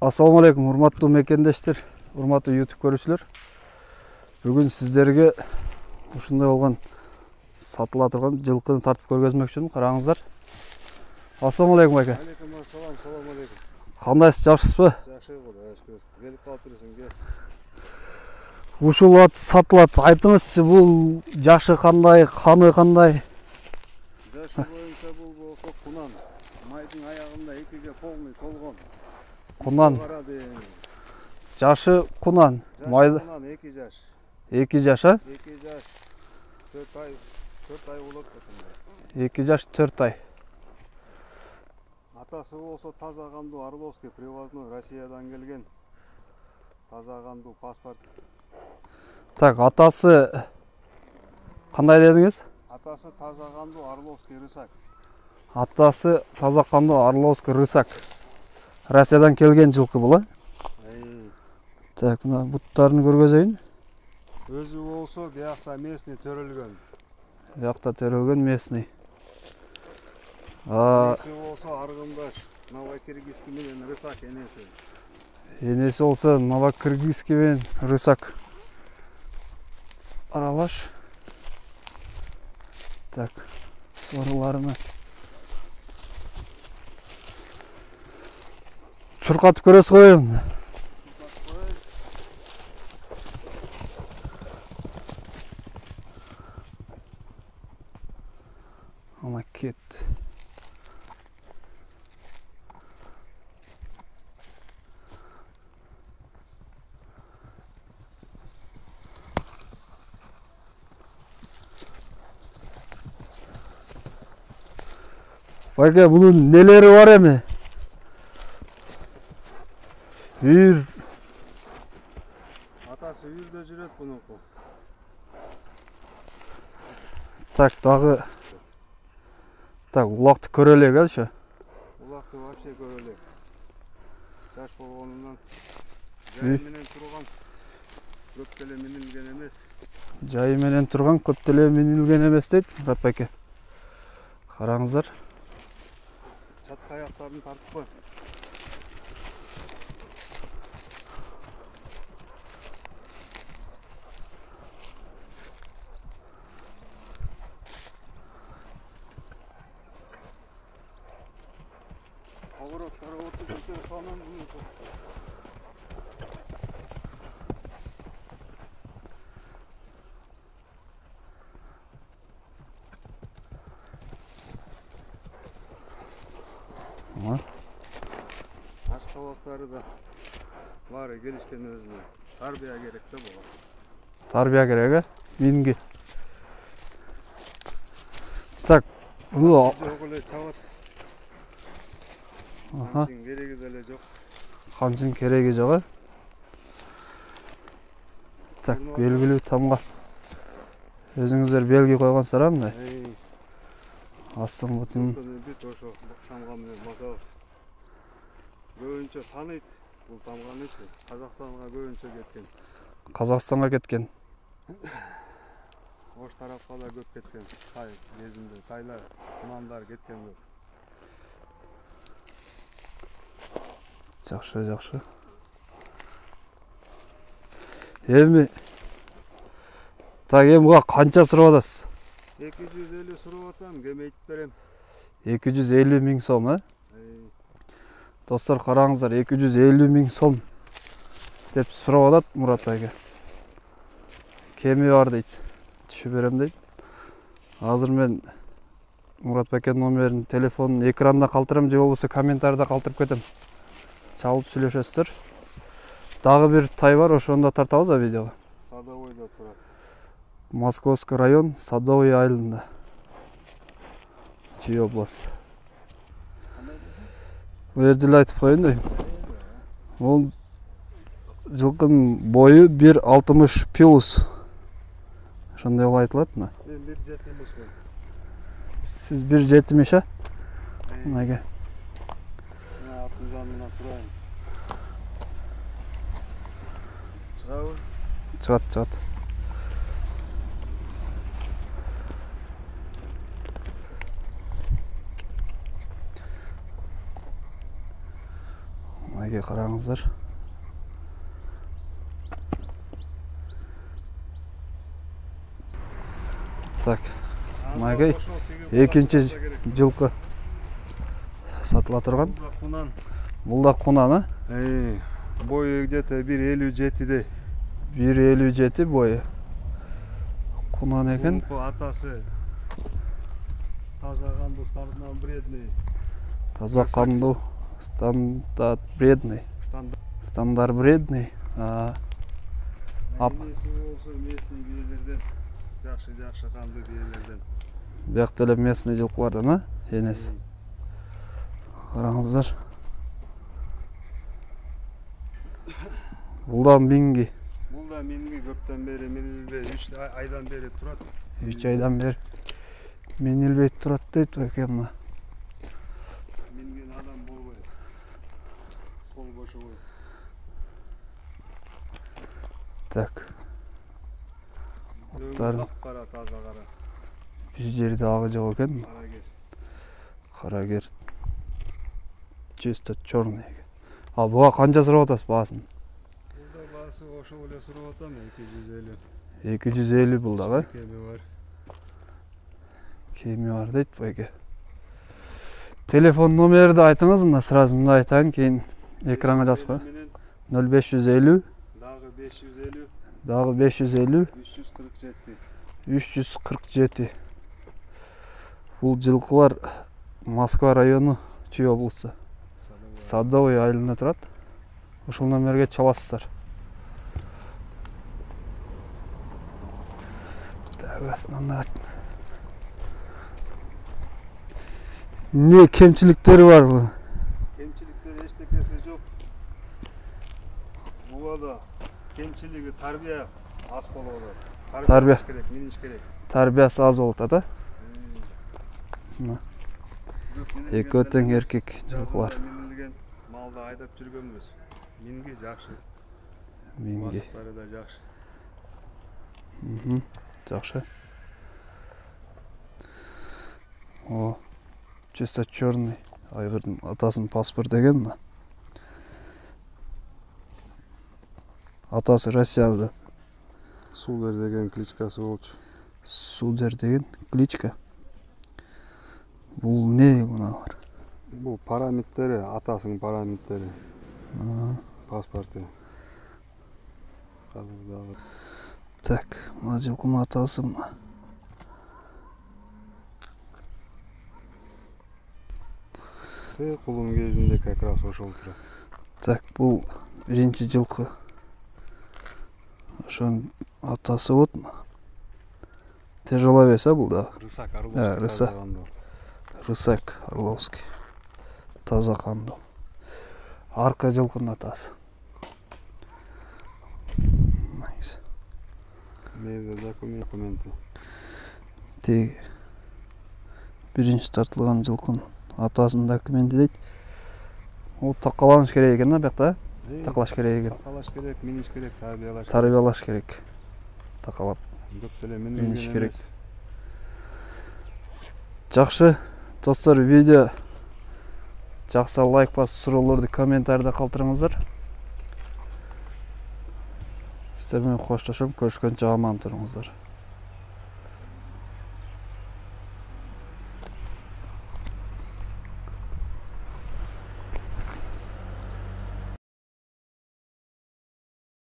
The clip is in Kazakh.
Assalamu alaikum, урматтуу мекендештер, урматтуу YouTube көрүүчүлөр. Бүгүн сиздерге ушундай болгон сатыла турган жылкыны тартып көргөзмөкчүмүн. Караңыздар. Assalamu alaikum ака. Алейкум ассалам, салам алейкум. Кандайсыз, жакшысызбы? Жакшы кудай шүкүр. Келип калыптырсың ке. Ушул ат сатылат. Айтыңызчы, бул жашы кандай, каны кандай? Жашы боюнча бул болсо кунан. Майдын аягында экиге полный толгон. Кунан. Жашы кунан. Майда Кунан 2 жаш. 2 жаш, а? 2 жаш. 4 ай болот ошондой. 2 жаш 4 ай. Атасы болсо таза кандуу Орловский привозной Россиядан келген. Таза кандуу паспорт. Так, атасы кандай дедиңиз? Атасы таза кандуу Орловский рысак. Атасы таза кандуу Орловский рысак. Россиядан келген жылкы бул, а? Так, мына буттарын көргөзөйүн. Өзү болсо биякта местный төрөлгөн. Биякта төрөлгөн местный. Энеси болсо аргындаш Новокиргизский менен рысак энеси. Энеси болсо Новокиргизский менен рысак. Аралаш. Так, оруларына чуркатып көрөсүз коеюн. Ана кет. Байке, bunun neleri var emi? Үйүр. Атасы үйүрдө жүрөт бунуку. Так, дагы. Так, улакты көрөлүк ачы. Улакты вообще көрөлүк. Жаш болгонунан жайы менен турган көп деле минилген эмес. Жайы менен турган көп деле минилген эмес дейт Мурат байке. Караңыздар. Чатка аяктарын тартып кой. Поворотları oturduktan sonra bunu Başka vaktları da var gelişken özüne. Tarbiya gerek de bu. Тарбия керек, а? Минги. Так, bunu Öyle çavat. Aha. Kamçın gereği de yok. Камчын кереги жок, а? Так, белгилүү тамга. Өзүңүздөр белги койгонсуздар, а мындай? Астын бутун. Бит ошо тамга менен басабыз. Көбүнчө тааныйт бул тамганычы. Казакстанга көбүнчө кеткен. Казакстанга кеткен. Ош тарапка да көп кеткен. Тай кезинде тайлар, кунандар кеткен көп. Жакшы, жакшы. Эми так, эми буга канча сурап атасыз? 250 сурап атам, кем айтып берем. 250 миң сом, а? Достор, караңыздар, 250 миң сом деп сурап атат Мурат байке. Кеми бар дейт. Түшүп берем дейт. Азыр мен Мурат байкенин номерин, телефонун экранда калтырам, же болбосо комментарийде калтырып кетем. Чалып сүйлөшөсүздөр. Дагы бир тай бар, ошону да тартабыз а видеого. Садовойдо турат. Московский район, Садовый айылында. Чүй область. Бул жерде эле айтып коеюн дейм. Бул жылкынын бою 1.60 плюс. Ошондой болуп айтылат мына. Мен 1.70 мен. Сиз 1.70, а? Мынага. Мына аттын жанына турайын. Чыгабы? Чыгат, чыгат. Мынакей қараңыздар. Так, мынакей экинчи жылқы сатыла тұрған. Бұл да құнаны. Бойы где-то 1.57'де. 1.57 бойы. Құнан екен. Атасы таза қанды стартынан бредный. Таза қанды стандарт бредный. Стандарт бредный. Енесі болса местный биелерден, жақшы қанды биелерден. Бияқта эле местный жылқылардан, енесі. Қараңыздар. Бұл да минги. Бұл да минги көптен бері минилбей, 3 айдан бері тұрат. 3 айдан бері минилбей тұрат дейді екен. Минген адам болбой. Қол бошы бой. Так. Қара, таза қара. Бір жерде ағы жоқ екен. Қарагер. Қарагер. Чисто черный. Бұға қанша сұрап атасыз бағасын? Бұлда бағасы ошы өле сұрап атам 250. 250 бұлдағы. Кеми бар. Кеми бар дейді бәйке. Телефон номерді айтыңыз, сразу мұнда айтайын, кейін экранға жазып қой. 0550 дағы 550 дағы 550 347. 347. Бұл жылқылар Москва районы, Чүй облысы. Садовый айылында тұрады. Ошол номерге чаласыздар. Так, астынан не кемчиликтери бар бұл? Кемчиликтер эчтекеси жок. Буада кемчилиги тарбия аз болот. Тарбия керек, миниш керек. Тарбиясы аз болот, да? Эки тең эркек жылкылар. Минилген малды айдап жүргөнбүз. Минги жакшы. Минги. Басыктары да жакшы. Жакшы. О, чисто черный. Айгырдын атасынын паспорт деген. Атасы Россияда. Судар деген кличкасы болчу. Судар деген кличка. Бұл не мыналар? Бұл параметрі, атасының параметрі. Паспорты. Так, мына жылқының атасы мына. Құлым кезінде как раз ошол турат. Так, бұл биринчи жылқы. Ошонун атасы болот му? Тяжеловес, бұл да? Рысак, Орловский. Рысак, Орловский. Таза қанды. Арка жылқының атасы. Nice. Нейде документы. Теги. Биринчи тартылған жылқының атасының документи дейт. Ол тақаланыш керек екен, бияқта? Тақалаш керек екен. Тақалаш керек, миниш керек, тарбиялаш керек. Тақалап. Миниш керек. Жақшы. Достар, видео жақса лайк басып, сұрауларды комментарийде қалдырыңыздар. Сіздермен қоштасам, көрішкенше аман тұрыңыздар.